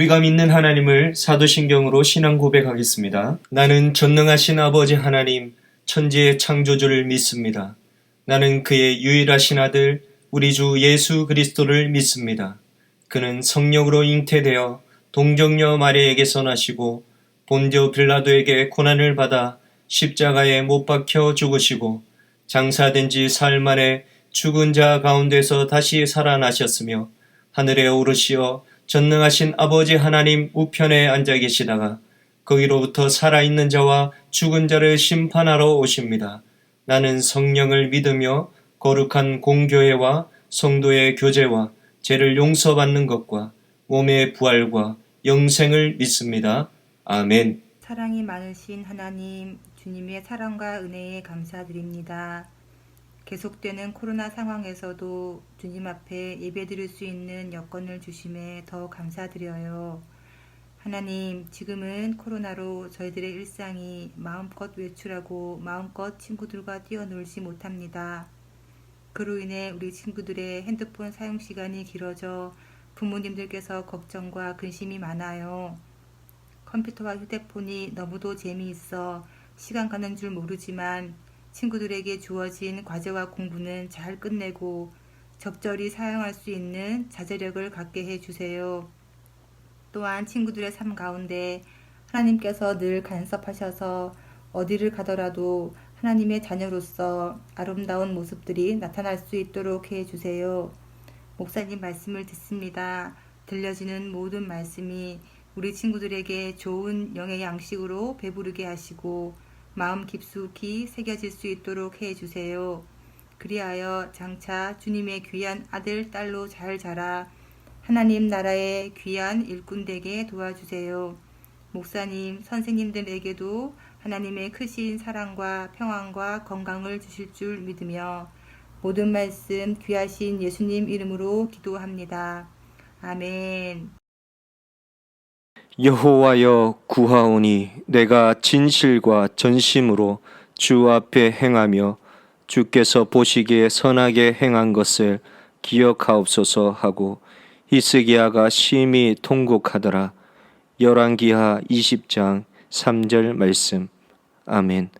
우리가 믿는 하나님을 사도신경으로 신앙 고백하겠습니다. 나는 전능하신 아버지 하나님, 천지의 창조주를 믿습니다. 나는 그의 유일하신 아들, 우리 주 예수 그리스도를 믿습니다. 그는 성령으로 잉태되어 동정녀 마리아에게서 나시고 본디오 빌라도에게 고난을 받아 십자가에 못 박혀 죽으시고 장사된 지 사흘 만에 죽은 자 가운데서 다시 살아나셨으며 하늘에 오르시어 전능하신 아버지 하나님 우편에 앉아 계시다가 거기로부터 살아있는 자와 죽은 자를 심판하러 오십니다. 나는 성령을 믿으며 거룩한 공교회와 성도의 교제와 죄를 용서받는 것과 몸의 부활과 영생을 믿습니다. 아멘. 사랑이 많으신 하나님, 주님의 사랑과 은혜에 감사드립니다. 계속되는 코로나 상황에서도 주님 앞에 예배드릴 수 있는 여건을 주심에 더 감사드려요. 하나님, 지금은 코로나로 저희들의 일상이 마음껏 외출하고 마음껏 친구들과 뛰어놀지 못합니다. 그로 인해 우리 친구들의 핸드폰 사용 시간이 길어져 부모님들께서 걱정과 근심이 많아요. 컴퓨터와 휴대폰이 너무도 재미있어 시간 가는 줄 모르지만 친구들에게 주어진 과제와 공부는 잘 끝내고 적절히 사용할 수 있는 자제력을 갖게 해주세요. 또한 친구들의 삶 가운데 하나님께서 늘 간섭하셔서 어디를 가더라도 하나님의 자녀로서 아름다운 모습들이 나타날 수 있도록 해주세요. 목사님 말씀을 듣습니다. 들려지는 모든 말씀이 우리 친구들에게 좋은 영의 양식으로 배부르게 하시고 마음 깊숙이 새겨질 수 있도록 해주세요. 그리하여 장차 주님의 귀한 아들, 딸로 잘 자라 하나님 나라의 귀한 일꾼 되게 도와주세요. 목사님, 선생님들에게도 하나님의 크신 사랑과 평안과 건강을 주실 줄 믿으며 모든 말씀 귀하신 예수님 이름으로 기도합니다. 아멘. 여호와여 구하오니 내가 진실과 전심으로 주 앞에 행하며 주께서 보시기에 선하게 행한 것을 기억하옵소서 하고 히스기야가 심히 통곡하더라. 열왕기하 20장 3절 말씀. 아멘.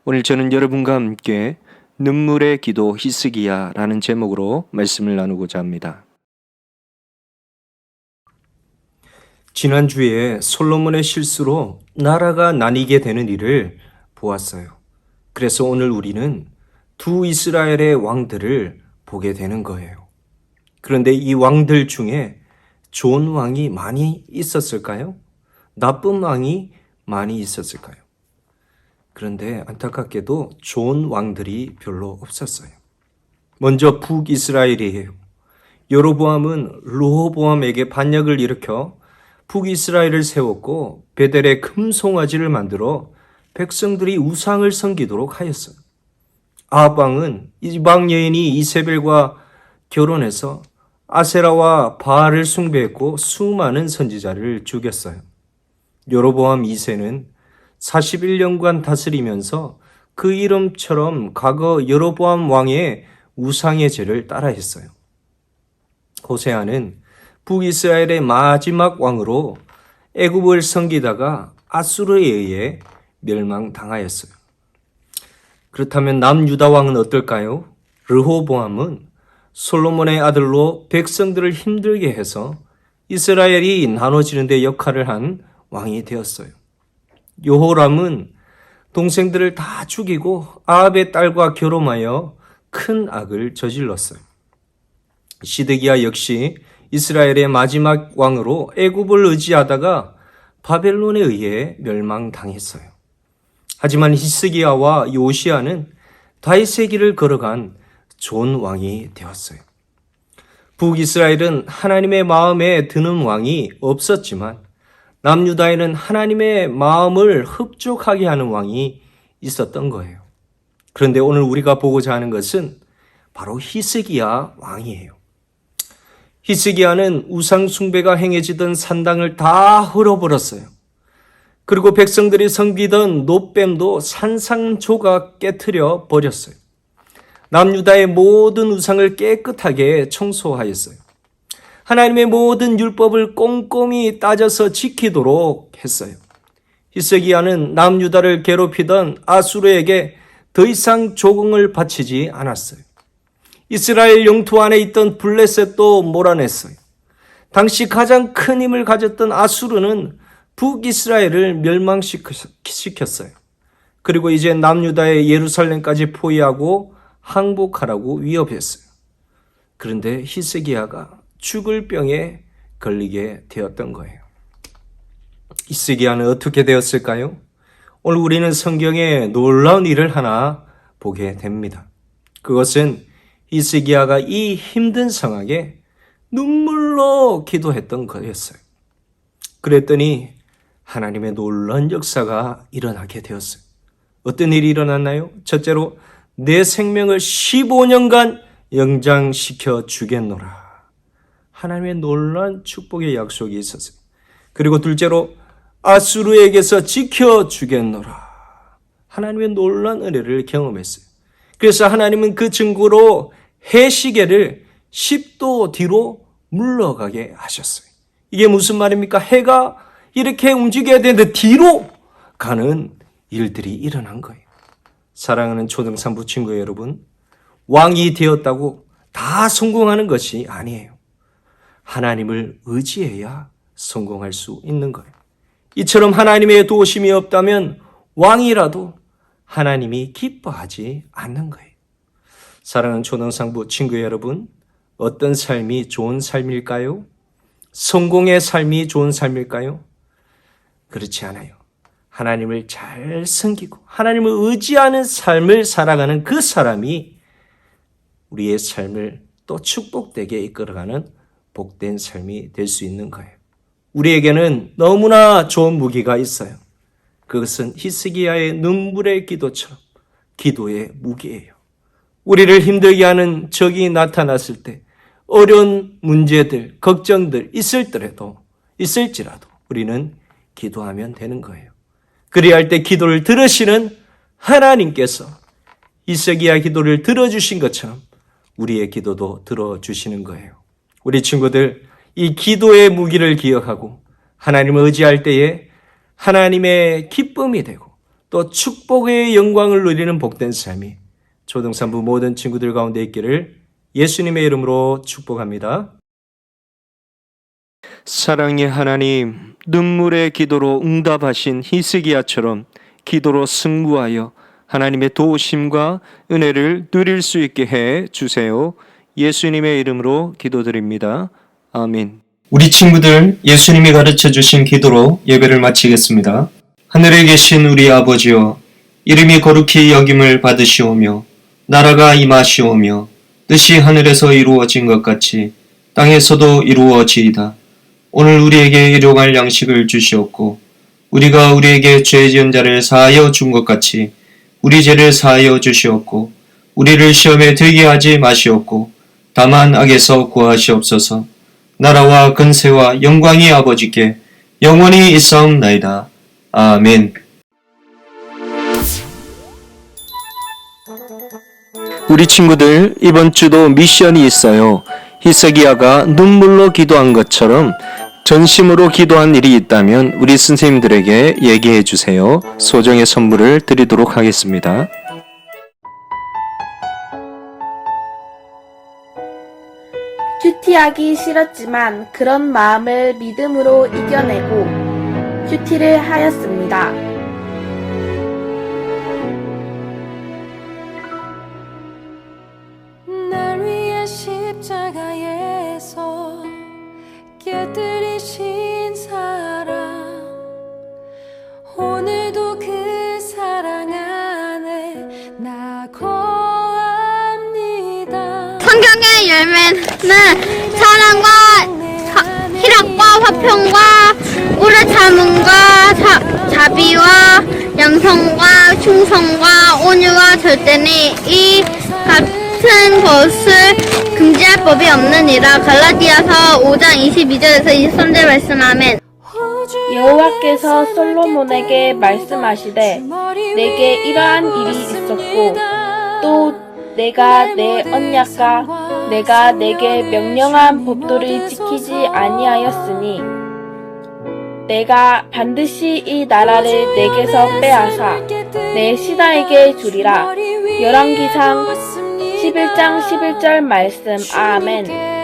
오늘 저는 여러분과 함께 눈물의 기도 히스기야라는 제목으로 말씀을 나누고자 합니다. 지난주에 솔로몬의 실수로 나라가 나뉘게 되는 일을 보았어요. 그래서 오늘 우리는 두 이스라엘의 왕들을 보게 되는 거예요. 그런데 이 왕들 중에 좋은 왕이 많이 있었을까요? 나쁜 왕이 많이 있었을까요? 그런데 안타깝게도 좋은 왕들이 별로 없었어요. 먼저 북이스라엘이에요. 여로보암은 르호보암에게 반역을 일으켜 북이스라엘을 세웠고 베델에 금송아지를 만들어 백성들이 우상을 섬기도록 하였어요. 아합 왕은 이방 여인이 이세벨과 결혼해서 아세라와 바알을 숭배했고 수많은 선지자를 죽였어요. 여로보암 2세는 41년간 다스리면서 그 이름처럼 과거 여로보암 왕의 우상의 죄를 따라했어요. 호세아는 북이스라엘의 마지막 왕으로 애굽을 섬기다가 아수르에 의해 멸망당하였어요. 그렇다면 남유다 왕은 어떨까요? 르호보암은 솔로몬의 아들로 백성들을 힘들게 해서 이스라엘이 나눠지는 데 역할을 한 왕이 되었어요. 여호람은 동생들을 다 죽이고 아합의 딸과 결혼하여 큰 악을 저질렀어요. 시드기야 역시 이스라엘의 마지막 왕으로 애굽을 의지하다가 바벨론에 의해 멸망당했어요. 하지만 히스기야와 요시야는 다윗의 길을 걸어간 좋은 왕이 되었어요. 북이스라엘은 하나님의 마음에 드는 왕이 없었지만 남유다에는 하나님의 마음을 흡족하게 하는 왕이 있었던 거예요. 그런데 오늘 우리가 보고자 하는 것은 바로 히스기야 왕이에요. 히스기야는 우상 숭배가 행해지던 산당을 다 헐어버렸어요. 그리고 백성들이 섬기던 놋뱀도 산산조각 깨트려 버렸어요. 남유다의 모든 우상을 깨끗하게 청소하였어요. 하나님의 모든 율법을 꼼꼼히 따져서 지키도록 했어요. 히스기야는 남유다를 괴롭히던 아수르에게 더 이상 조공을 바치지 않았어요. 이스라엘 영토 안에 있던 블레셋도 몰아냈어요. 당시 가장 큰 힘을 가졌던 아수르는 북이스라엘을 멸망시켰어요. 그리고 이제 남유다의 예루살렘까지 포위하고 항복하라고 위협했어요. 그런데 히스기야가 죽을 병에 걸리게 되었던 거예요. 히스기야는 어떻게 되었을까요? 오늘 우리는 성경에 놀라운 일을 하나 보게 됩니다. 그것은 히스기야가 이 힘든 상황에 눈물로 기도했던 거였어요. 그랬더니 하나님의 놀라운 역사가 일어나게 되었어요. 어떤 일이 일어났나요? 첫째로 내 생명을 15년간 연장시켜 주겠노라. 하나님의 놀라운 축복의 약속이 있었어요. 그리고 둘째로 아수르에게서 지켜주겠노라. 하나님의 놀라운 은혜를 경험했어요. 그래서 하나님은 그 증거로 해시계를 10도 뒤로 물러가게 하셨어요. 이게 무슨 말입니까? 해가 이렇게 움직여야 되는데 뒤로 가는 일들이 일어난 거예요. 사랑하는 초등산부 친구 여러분, 왕이 되었다고 다 성공하는 것이 아니에요. 하나님을 의지해야 성공할 수 있는 거예요. 이처럼 하나님의 도우심이 없다면 왕이라도 하나님이 기뻐하지 않는 거예요. 사랑하는 초등상부 친구 여러분, 어떤 삶이 좋은 삶일까요? 성공의 삶이 좋은 삶일까요? 그렇지 않아요. 하나님을 잘 섬기고 하나님을 의지하는 삶을 살아가는 그 사람이 우리의 삶을 또 축복되게 이끌어가는 복된 삶이 될 수 있는 거예요. 우리에게는 너무나 좋은 무기가 있어요. 그것은 히스기야의 눈물의 기도처럼 기도의 무기예요. 우리를 힘들게 하는 적이 나타났을 때 어려운 문제들, 걱정들 있을지라도 우리는 기도하면 되는 거예요. 그리할 때 기도를 들으시는 하나님께서 히스기야 기도를 들어주신 것처럼 우리의 기도도 들어주시는 거예요. 우리 친구들, 이 기도의 무기를 기억하고 하나님을 의지할 때에 하나님의 기쁨이 되고 또 축복의 영광을 누리는 복된 삶이 초등산부 모든 친구들 가운데 있기를 예수님의 이름으로 축복합니다. 사랑의 하나님, 눈물의 기도로 응답하신 히스기야처럼 기도로 승부하여 하나님의 도우심과 은혜를 누릴 수 있게 해 주세요. 예수님의 이름으로 기도드립니다. 아멘. 우리 친구들, 예수님이 가르쳐 주신 기도로 예배를 마치겠습니다. 하늘에 계신 우리 아버지여, 이름이 거룩히 여김을 받으시오며 나라가 임하시오며 뜻이 하늘에서 이루어진 것 같이 땅에서도 이루어지이다. 오늘 우리에게 일용할 양식을 주시옵고 우리가 우리에게 죄 지은 자를 사하여 준 것 같이 우리 죄를 사하여 주시옵고 우리를 시험에 들게 하지 마시옵고 다만 악에서 구하시옵소서. 나라와 근세와 영광이 아버지께 영원히 있사옵나이다. 아멘. 우리 친구들, 이번 주도 미션이 있어요. 히스기야가 눈물로 기도한 것처럼 전심으로 기도한 일이 있다면 우리 선생님들에게 얘기해 주세요. 소정의 선물을 드리도록 하겠습니다. 큐티하기 싫었지만 그런 마음을 믿음으로 이겨내고 큐티를 하였습니다. 날 위해 십자가에서 깨뜨리신 사랑, 오늘도 그 사랑 안에 나 거합니다. 성경의 열매는 사랑과 희락과 화평과 오래 참음과 자비와 양성과 충성과 온유와 절대니 이 같은 것을 금지할 법이 없느니라. 갈라디아서 5장 22절에서 23절 말씀. 아멘. 여호와께서 솔로몬에게 말씀하시되 내게 이러한 일이 있었고 또 내가 내 언약과 내가 내게 명령한 법도를 지키지 아니하였으니 내가 반드시 이 나라를 내게서 빼앗아 내 신하에게 주리라. 열왕기상 11장 11절 말씀. 아멘.